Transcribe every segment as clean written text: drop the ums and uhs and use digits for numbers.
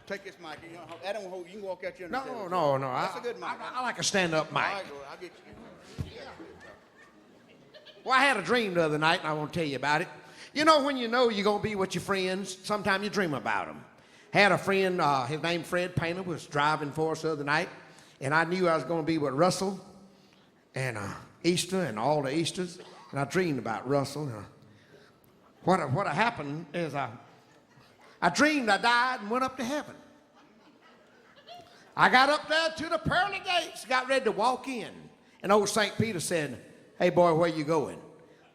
Take this mic. That don't hold. You can walk out your. No. No. That's a good mic. I like a stand-up mic. All right, I'll get you. Well, I had a dream the other night, and I want to tell you about it. You know you're going to be with your friends, sometimes you dream about them. Had a friend, his name Fred Painter, was driving for us the other night, and I knew I was going to be with Russell and Easter and all the Easters, and I dreamed about Russell. What happened is I dreamed I died and went up to heaven. I got up there to the pearly gates, got ready to walk in, and old St. Peter said, "Hey, boy, where you going?"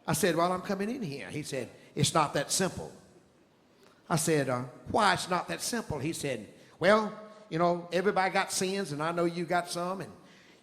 I said, "Well, I'm coming in here." He said, "It's not that simple." I said, "Why it's not that simple?" He said, "Well, everybody got sins, and I know you got some, and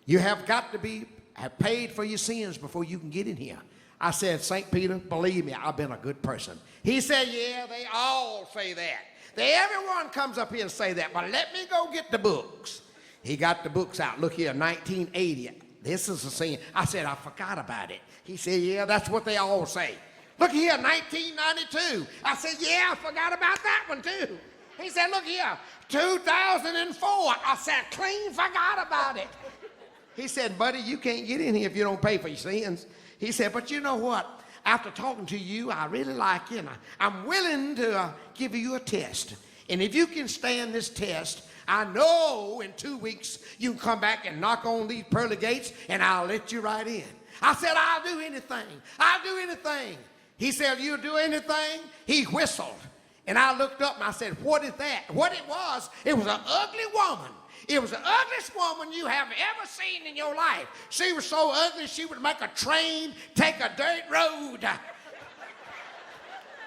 you have got to have paid for your sins before you can get in here." I said, "St. Peter, believe me, I've been a good person." He said, "Yeah, they all say that. Everyone comes up here and say that, but let me go get the books." He got the books out. Look here, 1980. This is a sin. I said, "I forgot about it." He said, "Yeah, that's what they all say." Look here, 1992. I said, "Yeah, I forgot about that one too." He said, "Look here, 2004. I said, "Clean forgot about it." He said, "Buddy, you can't get in here if you don't pay for your sins." He said, "But you know what? After talking to you, I really like you, and I'm willing to give you a test. And if you can stand this test, I know in 2 weeks you can come back and knock on these pearly gates, and I'll let you right in." I said, "I'll do anything. I'll do anything." He said, "You'll do anything?" He whistled. And I looked up and I said, "What is that?" What it was an ugly woman. It was the ugliest woman you have ever seen in your life. She was so ugly she would make a train take a dirt road.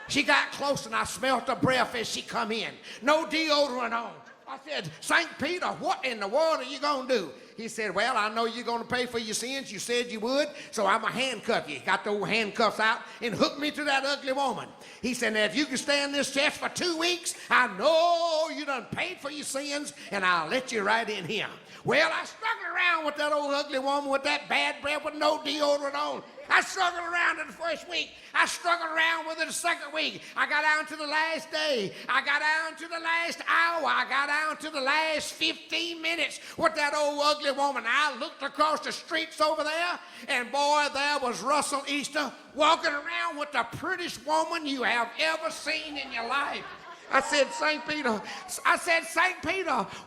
She got close and I smelled her breath as she come in. No deodorant on. I said, "St. Peter, what in the world are you going to do?" He said, "Well, I know you're going to pay for your sins. You said you would, so I'm going to handcuff you." He got the old handcuffs out and hooked me to that ugly woman. He said, "Now, if you can stand this test for 2 weeks, I know you done paid for your sins, and I'll let you right in here." Well, I struggled around with that old ugly woman with that bad breath with no deodorant on. I struggled around in the first week. I struggled around with it the second week. I got down to the last day. I got down to the last hour. I got down to the last 15 minutes with that old ugly woman. I looked across the streets over there, and boy, there was Russell Easter walking around with the prettiest woman you have ever seen in your life. I said, "St. Peter,"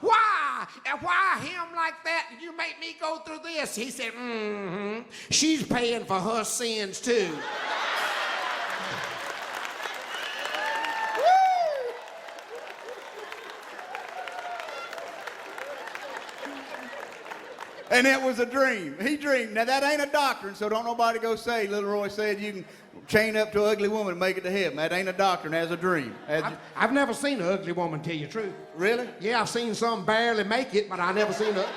why? And why him like that? You make me go through this. He said, "She's paying for her sins too." And it was a dream. He dreamed. Now, that ain't a doctrine, so don't nobody go say, Little Roy said you can chain up to an ugly woman and make it to heaven. That ain't a doctrine. That's a dream. I've never seen an ugly woman, tell you the truth. Really? Yeah, I've seen some barely make it, but I never seen her.